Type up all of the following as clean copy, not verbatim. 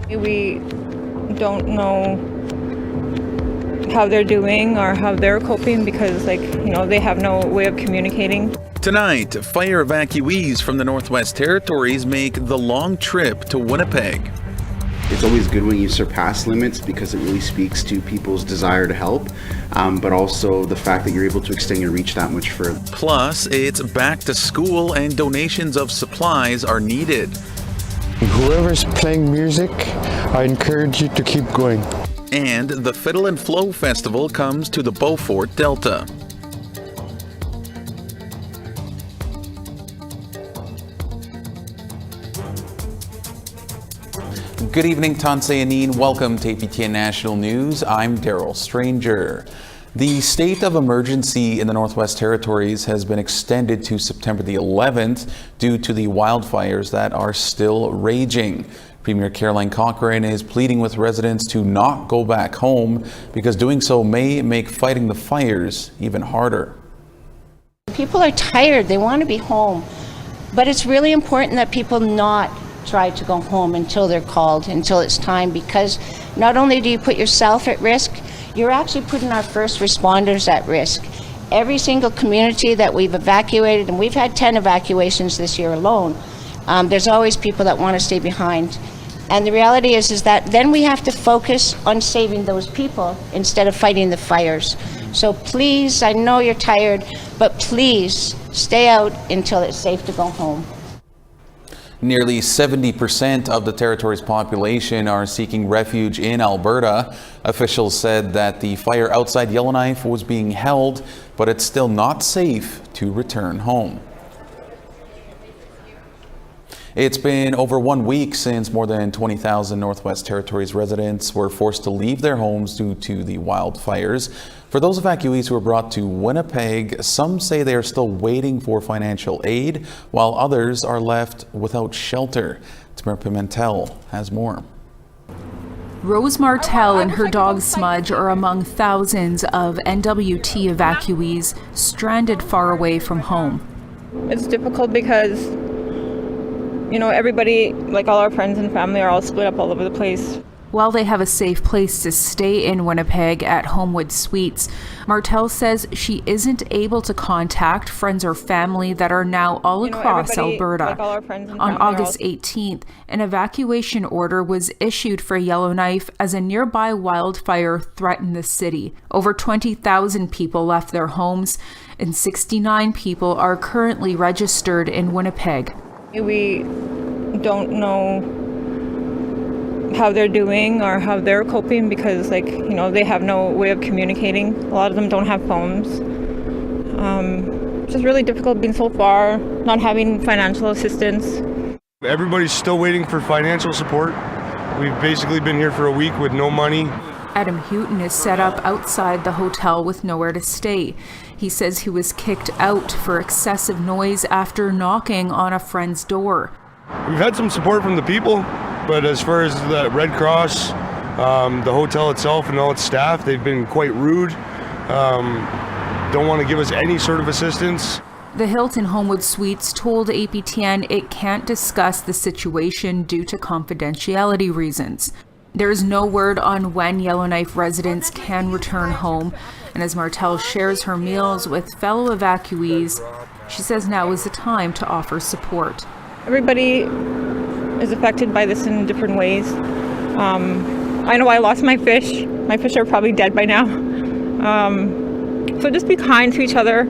We don't know how they're doing or how they're coping because, they have no way of communicating. Tonight, fire evacuees from the Northwest Territories make the long trip to Winnipeg. It's always good when you surpass limits because it really speaks to people's desire to help, but also the fact that you're able to extend your reach that much further. Plus, it's back to school and donations of supplies are needed. Whoever's playing music, I encourage you to keep going. And the Fiddle and Flow Festival comes to the Beaufort Delta. Good evening, Tansei Anin. Welcome to APTN National News. I'm Daryl Stranger. The state of emergency in the Northwest Territories has been extended to September the 11th due to the wildfires that are still raging. Premier Caroline Cochrane is pleading with residents to not go back home because doing so may make fighting the fires even harder. People are tired, they want to be home, but it's really important that people not try to go home until they're called, until it's time, because not only do you put yourself at risk, you're actually putting our first responders at risk. Every single community that we've evacuated, and we've had 10 evacuations this year alone, there's always people that want to stay behind. And the reality is that then we have to focus on saving those people instead of fighting the fires. So please, I know you're tired, but please stay out until it's safe to go home. Nearly 70% of the territory's population are seeking refuge in Alberta. Officials said that the fire outside Yellowknife was being held, but it's still not safe to return home. It's been over 1 week since more than 20,000 Northwest Territories residents were forced to leave their homes due to the wildfires. For those evacuees who were brought to Winnipeg, some say they are still waiting for financial aid, while others are left without shelter. Tamara Pimentel has more. Rose Martel and her dog Smudge are among thousands of N.W.T. evacuees stranded far away from home. It's difficult because everybody, all our friends and family, are all split up all over the place. While they have a safe place to stay in Winnipeg at Homewood Suites, Martel says she isn't able to contact friends or family that are now all across Alberta. All our friends and On family August 18th, an evacuation order was issued for Yellowknife as a nearby wildfire threatened the city. Over 20,000 people left their homes, and 69 people are currently registered in Winnipeg. We don't know how they're doing or how they're coping because, they have no way of communicating. A lot of them don't have phones. It's just really difficult being so far, not having financial assistance. Everybody's still waiting for financial support. We've basically been here for a week with no money. Adam Houghton is set up outside the hotel with nowhere to stay. He says he was kicked out for excessive noise after knocking on a friend's door. We've had some support from the people, but as far as the Red Cross, the hotel itself and all its staff, they've been quite rude. Don't want to give us any sort of assistance. The Hilton Homewood Suites told APTN it can't discuss the situation due to confidentiality reasons. There is no word on when Yellowknife residents can return home, and as Martel shares her meals with fellow evacuees, she says now is the time to offer support. Everybody is affected by this in different ways. I know I lost my fish. My fish are probably dead by now. So just be kind to each other.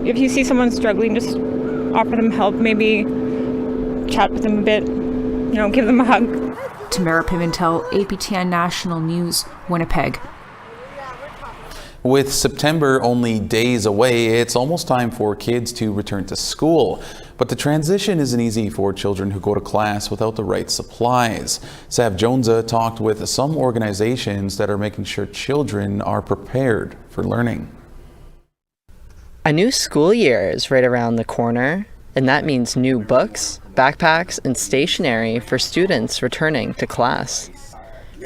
If you see someone struggling, just offer them help. Maybe chat with them a bit. Give them a hug. Tamara Pimentel, APTN National News, Winnipeg. With September only days away, it's almost time for kids to return to school. But the transition isn't easy for children who go to class without the right supplies. Sav Jonesa talked with some organizations that are making sure children are prepared for learning. A new school year is right around the corner, and that means new books, backpacks, and stationery for students returning to class.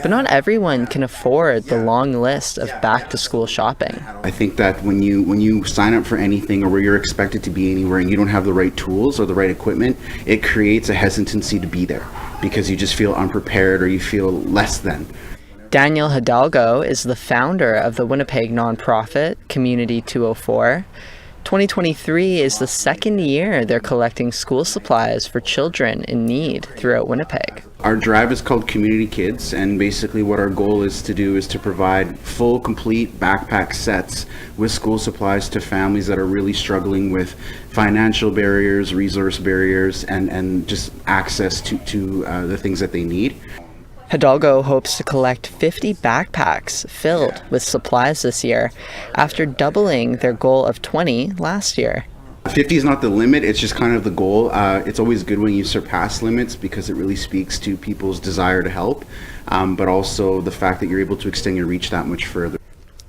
But not everyone can afford the long list of back-to-school shopping. I think that when you sign up for anything or where you're expected to be anywhere and you don't have the right tools or the right equipment, it creates a hesitancy to be there because you just feel unprepared or you feel less than. Daniel Hidalgo is the founder of the Winnipeg nonprofit Community 204. 2023 is the second year they're collecting school supplies for children in need throughout Winnipeg. Our drive is called Community Kids, and basically what our goal is to do is to provide full, complete backpack sets with school supplies to families that are really struggling with financial barriers, resource barriers, and just access to the things that they need. Hidalgo hopes to collect 50 backpacks filled with supplies this year, after doubling their goal of 20 last year. 50 is not the limit, it's just kind of the goal. It's always good when you surpass limits because it really speaks to people's desire to help, but also the fact that you're able to extend your reach that much further.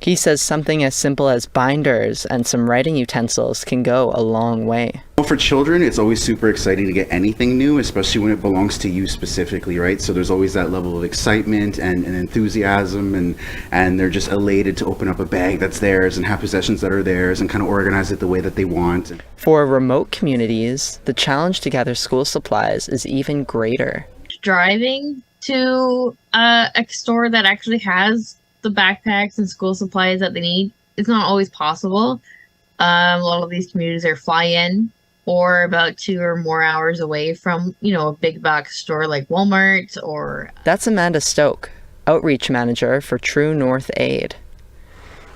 He says something as simple as binders and some writing utensils can go a long way. For children, it's always super exciting to get anything new, especially when it belongs to you specifically, right? So there's always that level of excitement and enthusiasm, and they're just elated to open up a bag that's theirs and have possessions that are theirs and kind of organize it the way that they want. For remote communities, the challenge to gather school supplies is even greater. Driving to a store that actually has the backpacks and school supplies that they need, it's not always possible. A lot of these communities are fly-in or about 2 or more hours away from, a big box store like Walmart or... That's Amanda Stoke, outreach manager for True North Aid.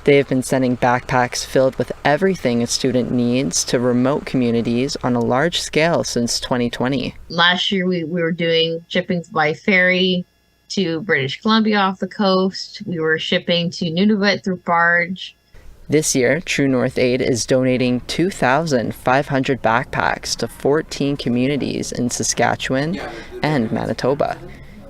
They have been sending backpacks filled with everything a student needs to remote communities on a large scale since 2020. Last year we were doing shippings by ferry to British Columbia off the coast. We were shipping to Nunavut through barge. This year, True North Aid is donating 2,500 backpacks to 14 communities in Saskatchewan and Manitoba.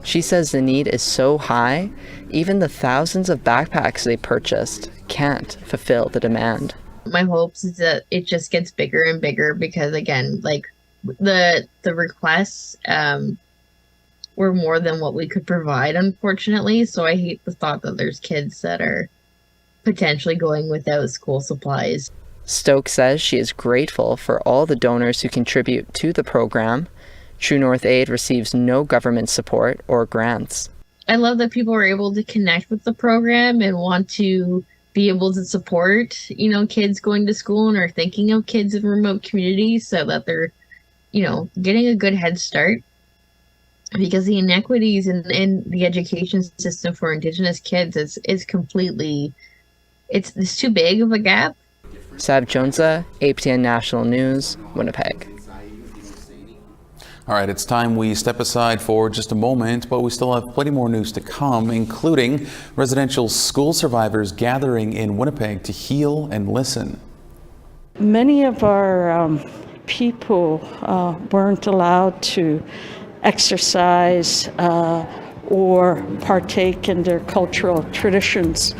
She says the need is so high, even the thousands of backpacks they purchased can't fulfill the demand. My hopes is that it just gets bigger and bigger because, again, like the requests were more than what we could provide, unfortunately. So I hate the thought that there's kids that are potentially going without school supplies. Stoke says she is grateful for all the donors who contribute to the program. True North Aid receives no government support or grants. I love that people are able to connect with the program and want to be able to support, kids going to school and are thinking of kids in remote communities so that they're, getting a good head start. Because the inequities in the education system for Indigenous kids is completely, it's too big of a gap. Sab Jonesa, APTN National News, Winnipeg. All right, it's time we step aside for just a moment, but we still have plenty more news to come, including residential school survivors gathering in Winnipeg to heal and listen. Many of our people weren't allowed to exercise or partake in their cultural traditions.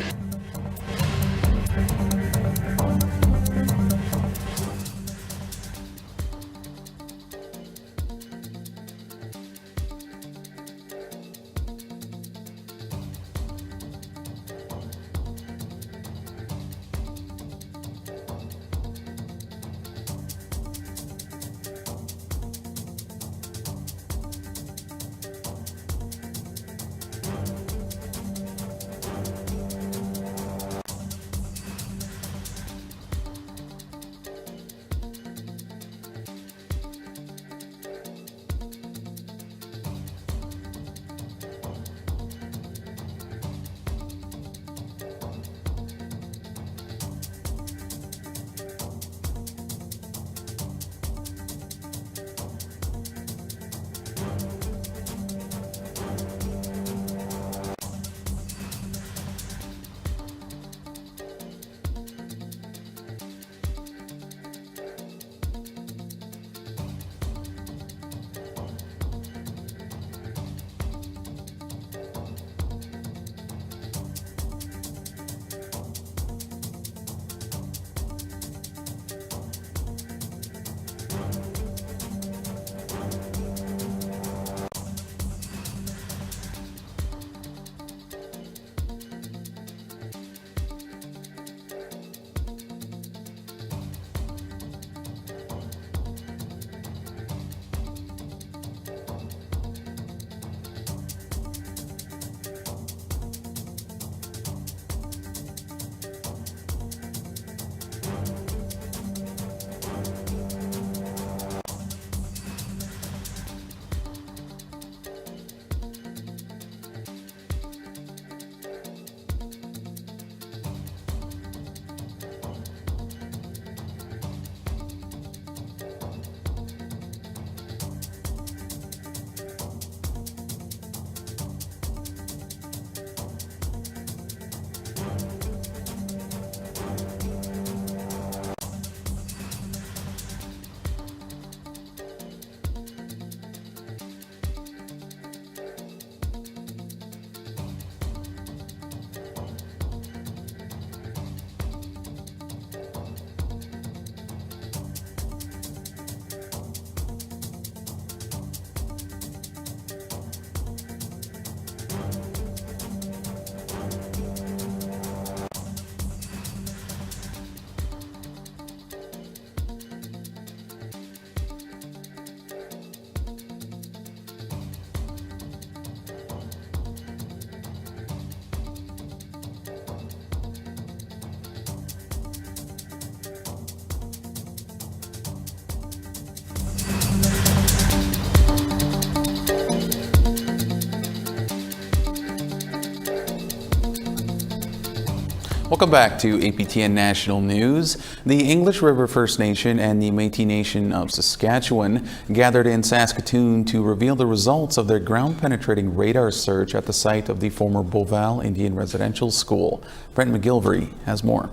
Welcome back to APTN National News. The English River First Nation and the Métis Nation of Saskatchewan gathered in Saskatoon to reveal the results of their ground-penetrating radar search at the site of the former Beauval Indian Residential School. Brent McGilvery has more.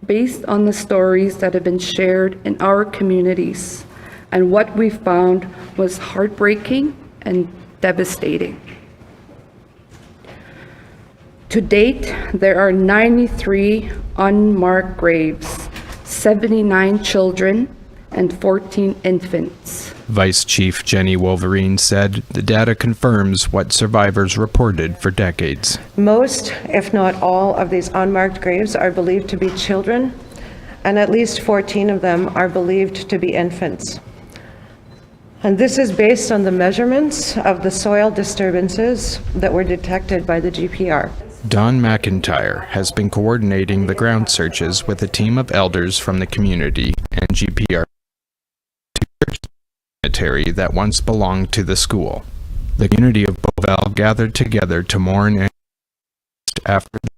Based on the stories that have been shared in our communities, and what we found was heartbreaking and devastating. To date, there are 93 unmarked graves, 79 children, and 14 infants. Vice Chief Jenny Wolverine said the data confirms what survivors reported for decades. Most, if not all, of these unmarked graves are believed to be children, and at least 14 of them are believed to be infants. And this is based on the measurements of the soil disturbances that were detected by the GPR. Don McIntyre has been coordinating the ground searches with a team of elders from the community and GPR to search the cemetery that once belonged to the school. The community of Beauval gathered together to mourn and after the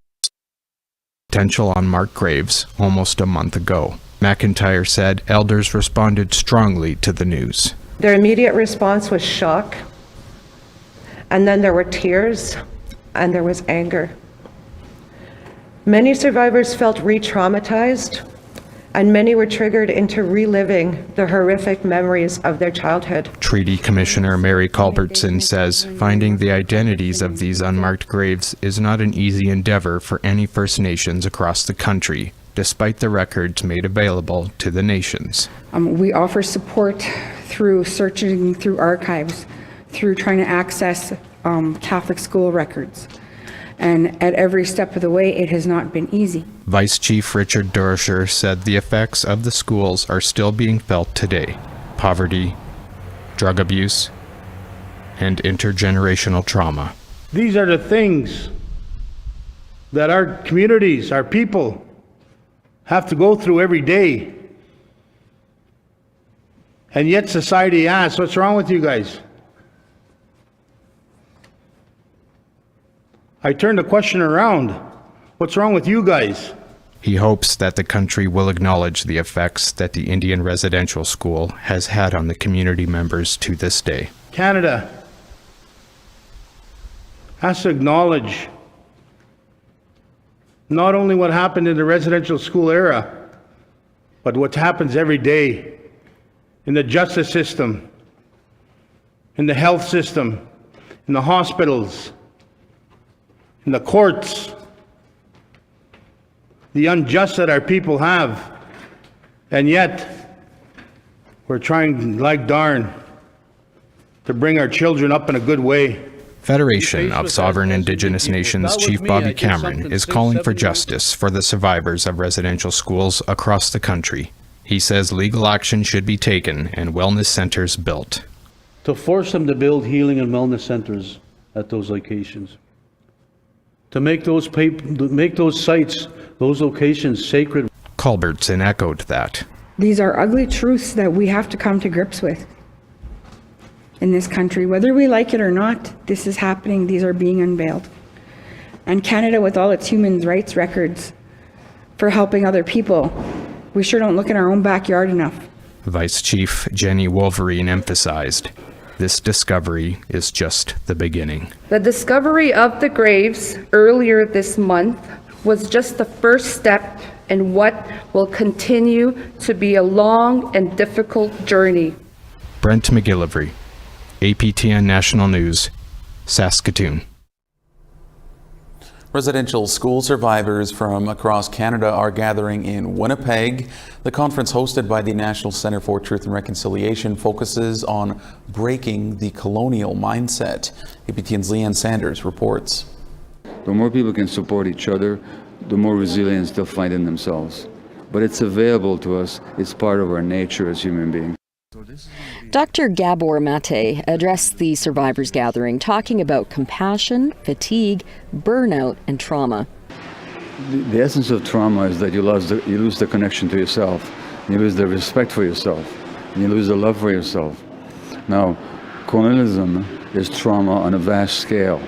potential unmarked graves almost a month ago. McIntyre said elders responded strongly to the news. Their immediate response was shock, and then there were tears, and there was anger. Many survivors felt re-traumatized, and many were triggered into reliving the horrific memories of their childhood. Treaty Commissioner Mary Culbertson says finding the identities of these unmarked graves is not an easy endeavor for any First Nations across the country, despite the records made available to the nations. We offer support through searching through archives, through trying to access Catholic school records. And at every step of the way, it has not been easy. Vice Chief Richard Durscher said the effects of the schools are still being felt today. Poverty, drug abuse, and intergenerational trauma. These are the things that our communities, our people, have to go through every day. And yet society asks, what's wrong with you guys? I turn the question around. What's wrong with you guys? He hopes that the country will acknowledge the effects that the Indian Residential School has had on the community members to this day. Canada has to acknowledge not only what happened in the residential school era, but what happens every day in the justice system, in the health system, in the hospitals, in the courts, the unjust that our people have, and yet we're trying like darn to bring our children up in a good way. Federation of Sovereign Indigenous Nations Chief Bobby Cameron is calling for justice for the survivors of residential schools across the country. He says legal action should be taken and wellness centers built. To force them to build healing and wellness centers at those locations. To make those sites, those locations sacred. Culbertson echoed that. These are ugly truths that we have to come to grips with in this country. Whether we like it or not, this is happening. These are being unveiled. And Canada, with all its human rights records for helping other people, we sure don't look in our own backyard enough. Vice Chief Jenny Wolverine emphasized, this discovery is just the beginning. The discovery of the graves earlier this month was just the first step in what will continue to be a long and difficult journey. Brent McGillivray, APTN National News, Saskatoon. Residential school survivors from across Canada are gathering in Winnipeg. The conference, hosted by the National Centre for Truth and Reconciliation, focuses on breaking the colonial mindset. APTN's Leanne Sanders reports. The more people can support each other, the more resilience they'll find in themselves. But it's available to us. It's part of our nature as human beings. Dr. Gabor Mate addressed the survivors gathering, talking about compassion, fatigue, burnout, and trauma. The essence of trauma is that you lose the connection to yourself, you lose the respect for yourself, and you lose the love for yourself. Now, colonialism is trauma on a vast scale,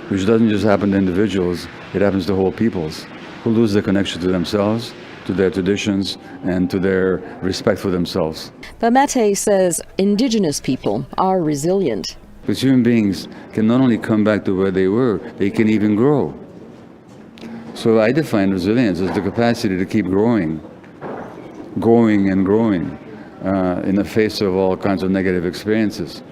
which doesn't just happen to individuals, it happens to whole peoples who lose the connection to themselves, to their traditions, and to their respect for themselves. But Mate says Indigenous people are resilient. Because human beings can not only come back to where they were, they can even grow. So I define resilience as the capacity to keep growing and growing in the face of all kinds of negative experiences.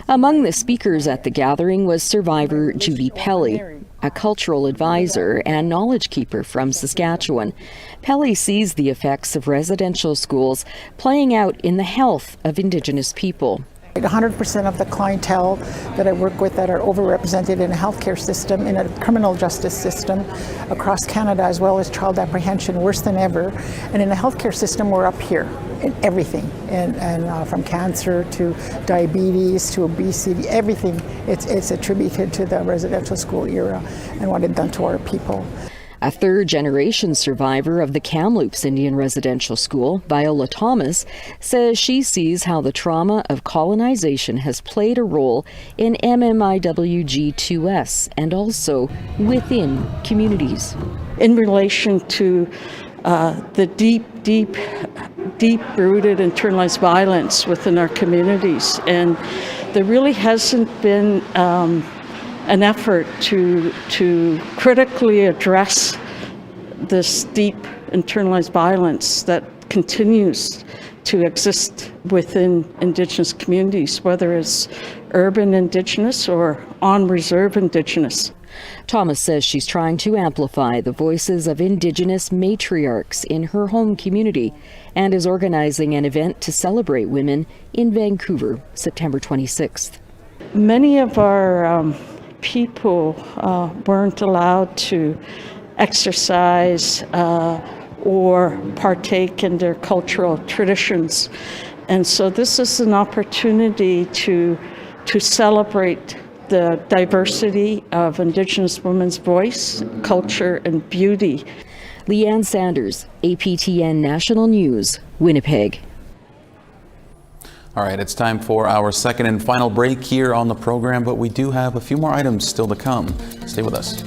Among the speakers at the gathering was survivor Judy Pelly, a cultural advisor and knowledge keeper from Saskatchewan. Pelly sees the effects of residential schools playing out in the health of Indigenous people. 100% of the clientele that I work with that are overrepresented in a healthcare system, in a criminal justice system across Canada, as well as child apprehension, worse than ever. And in the healthcare system, we're up here in everything, and from cancer to diabetes to obesity, everything. It's attributed to the residential school era and what it done to our people. A third-generation survivor of the Kamloops Indian Residential School, Viola Thomas, says she sees how the trauma of colonization has played a role in MMIWG2S and also within communities. In relation to the deep-rooted internalized violence within our communities, and there really hasn't been an effort to critically address this deep internalized violence that continues to exist within Indigenous communities, whether it's urban Indigenous or on-reserve Indigenous. Thomas says she's trying to amplify the voices of Indigenous matriarchs in her home community and is organizing an event to celebrate women in Vancouver, September 26th. Many of our people weren't allowed to exercise or partake in their cultural traditions. And so this is an opportunity to celebrate the diversity of Indigenous women's voice, culture, and beauty. Leanne Sanders, APTN National News, Winnipeg. All right, it's time for our second and final break here on the program, but we do have a few more items still to come. Stay with us.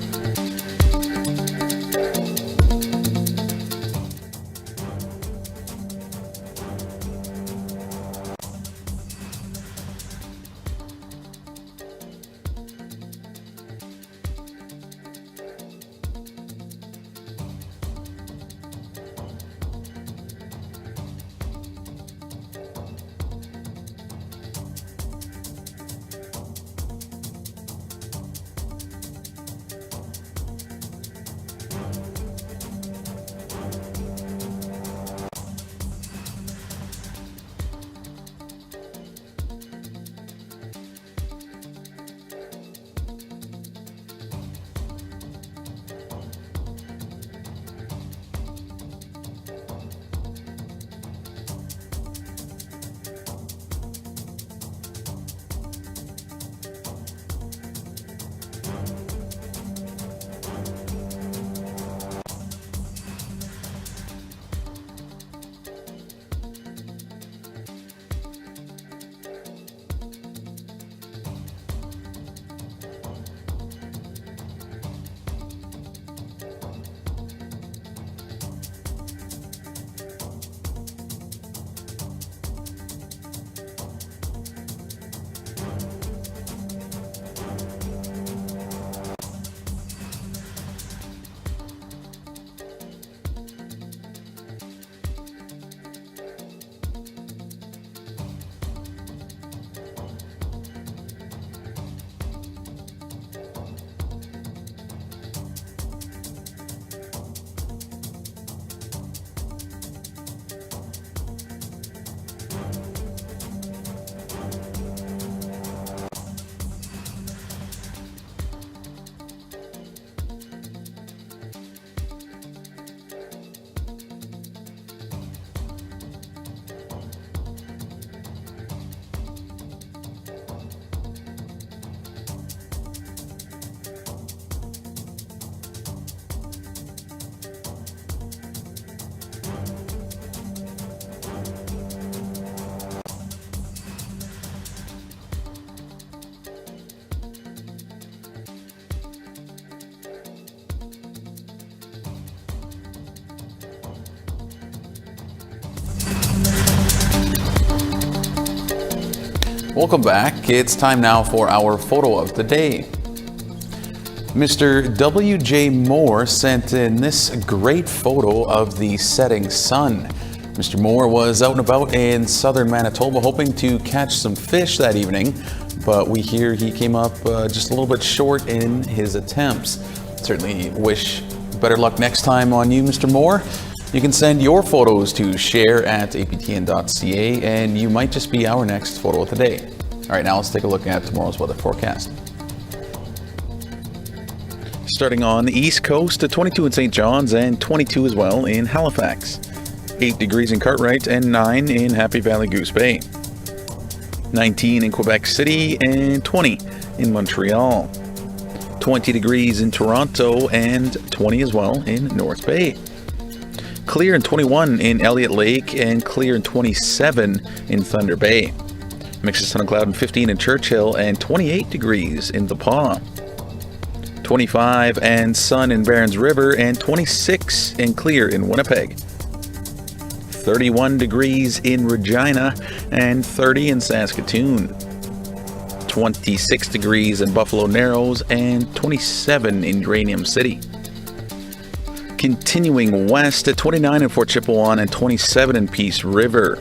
Welcome back. It's time now for our photo of the day. Mr. W.J. Moore sent in this great photo of the setting sun. Mr. Moore was out and about in southern Manitoba hoping to catch some fish that evening, but we hear he came up just a little bit short in his attempts. Certainly wish better luck next time on you, Mr. Moore. You can send your photos to share@aptn.ca and you might just be our next photo of the day. All right, now let's take a look at tomorrow's weather forecast. Starting on the East Coast, 22 in St. John's and 22 as well in Halifax. 8 degrees in Cartwright and 9 in Happy Valley Goose Bay. 19 in Quebec City and 20 in Montreal. 20 degrees in Toronto and 20 as well in North Bay. Clear and 21 in Elliott Lake and clear and 27 in Thunder Bay. Mix of sun and cloud and 15 in Churchill and 28 degrees in The Paw. 25 and sun in Barons River and 26 and clear in Winnipeg. 31 degrees in Regina and 30 in Saskatoon. 26 degrees in Buffalo Narrows and 27 in Uranium City. Continuing west at 29 in Fort Chipewyan and 27 in Peace River.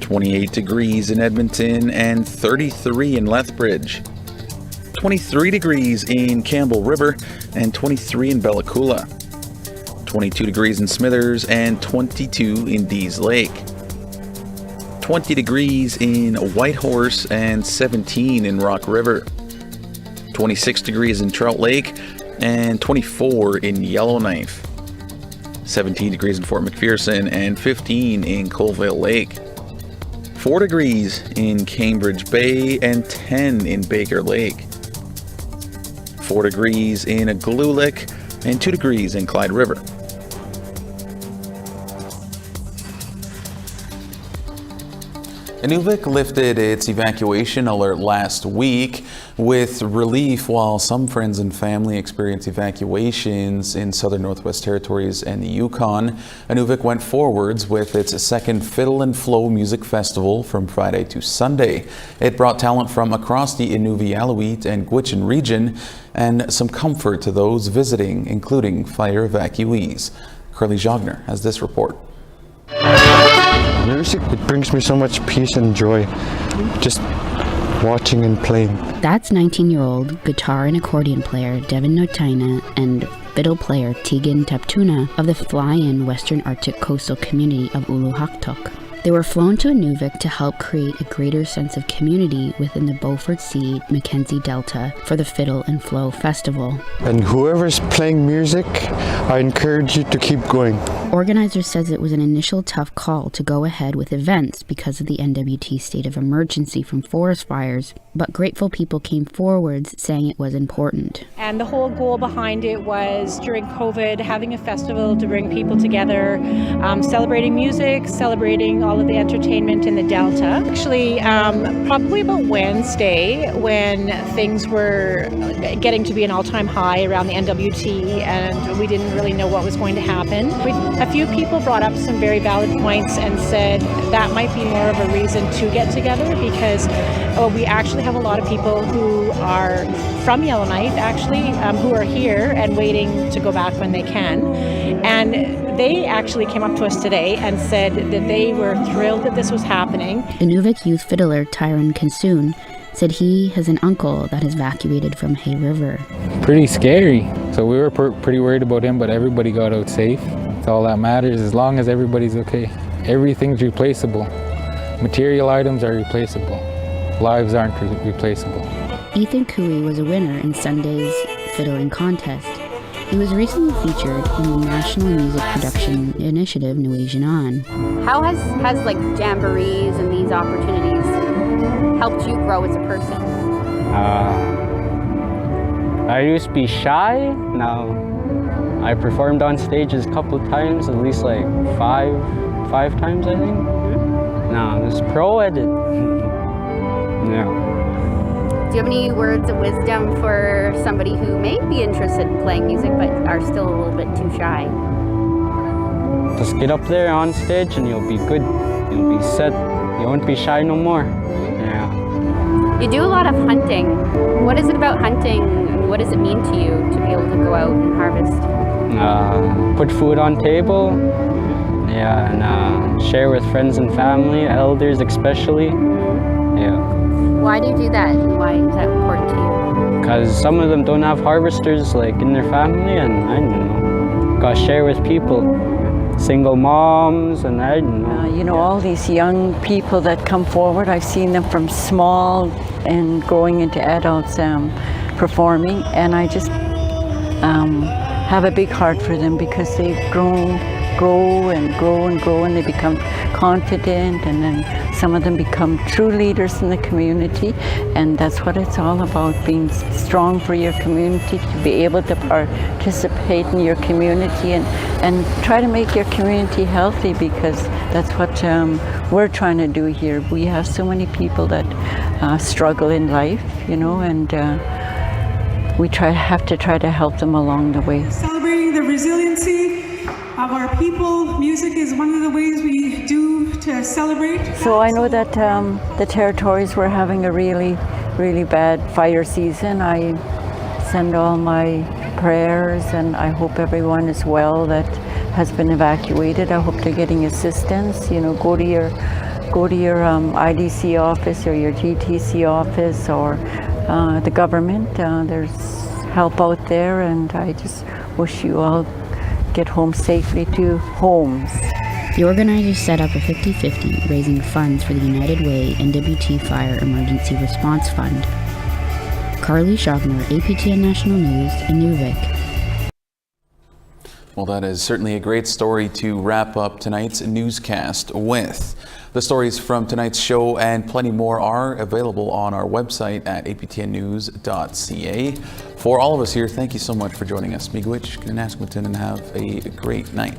28 degrees in Edmonton and 33 in Lethbridge. 23 degrees in Campbell River and 23 in Bella Coola. 22 degrees in Smithers and 22 in Dease Lake. 20 degrees in Whitehorse and 17 in Rock River. 26 degrees in Trout Lake and 24 in Yellowknife. 17 degrees in Fort McPherson and 15 in Colville Lake. 4 degrees in Cambridge Bay and 10 in Baker Lake. 4 degrees in Igloolik and 2 degrees in Clyde River. Inuvik lifted its evacuation alert last week with relief while some friends and family experienced evacuations in southern Northwest Territories and the Yukon. Inuvik went forwards with its second Fiddle and Flow Music Festival from Friday to Sunday. It brought talent from across the Inuvialuit and Gwich'in region and some comfort to those visiting, including fire evacuees. Carly Jogner has this report. Music, it brings me so much peace and joy, just watching and playing. That's 19-year-old guitar and accordion player N.W.T and fiddle player Tegan Taptuna of the Fly-In Western Arctic Coastal Community of Uluhaktok. They were flown to Inuvik to help create a greater sense of community within the Beaufort Sea Mackenzie Delta for the Fiddle and Flow Festival. And whoever's playing music, I encourage you to keep going. Organizers says it was an initial tough call to go ahead with events because of the N.W.T state of emergency from forest fires, but grateful people came forwards saying it was important. And the whole goal behind it was during COVID having a festival to bring people together, celebrating music, celebrating all of the entertainment in the Delta. Actually, probably about Wednesday when things were getting to be an all-time high around the N.W.T and we didn't really know what was going to happen. A few people brought up some very valid points and said that might be more of a reason to get together because we actually have a lot of people who are from Yellowknife actually who are here and waiting to go back when they can. And they actually came up to us today and said that they were thrilled that this was happening. Inuvik youth fiddler Tyron Kinsoon said he has an uncle that has evacuated from Hay River. Pretty scary. So we were pretty worried about him, but everybody got out safe. That's all that matters, as long as everybody's okay. Everything's replaceable. Material items are replaceable. Lives aren't replaceable. Ethan Cooey was a winner in Sunday's fiddling contest. He was recently featured in the National Music Production Initiative Nuwagen On. How has like jamborees and these opportunities helped you grow as a person? I used to be shy. Now I performed on stages a couple of times, at least like five times I think. Now I'm just pro at it. Yeah. Do you have any words of wisdom for somebody who may be interested in playing music but are still a little bit too shy? Just get up there on stage and you'll be good. You'll be set. You won't be shy no more. Yeah. You do a lot of hunting. What is it about hunting, and what does it mean to you to be able to go out and harvest? Put food on table, yeah, and share with friends and family, elders especially. Yeah. Why do you do that? Why is that important to you? Because some of them don't have harvesters like in their family, and I don't know, gotta share with people. Single moms, and I don't know. You know, all these young people that come forward, I've seen them from small and growing into adults performing, and I just have a big heart for them because they've grow and grow and grow, and they become confident, and then some of them become true leaders in the community, and that's what it's all about, being strong for your community, to be able to participate in your community and try to make your community healthy, because that's what we're trying to do here. We have so many people that struggle in life, you know, and we have to try to help them along the way. Celebrating the resiliency of our people. Music is one of the ways we do to celebrate. So I know that the territories were having a really, really bad fire season. I send all my prayers, and I hope everyone is well that has been evacuated. I hope they're getting assistance. You know, go to your IDC office or your GTC office or the government. There's help out there, and I just wish you all get home safely to homes. The organizers set up a 50-50, raising funds for the United Way N.W.T. Fire Emergency Response Fund. Carly Schogner, APTN National News, Inuvik. Well, that is certainly a great story to wrap up tonight's newscast with. The stories from tonight's show and plenty more are available on our website at aptnnews.ca. For all of us here, thank you so much for joining us. Miigwech, Ganasquinton, and have a great night.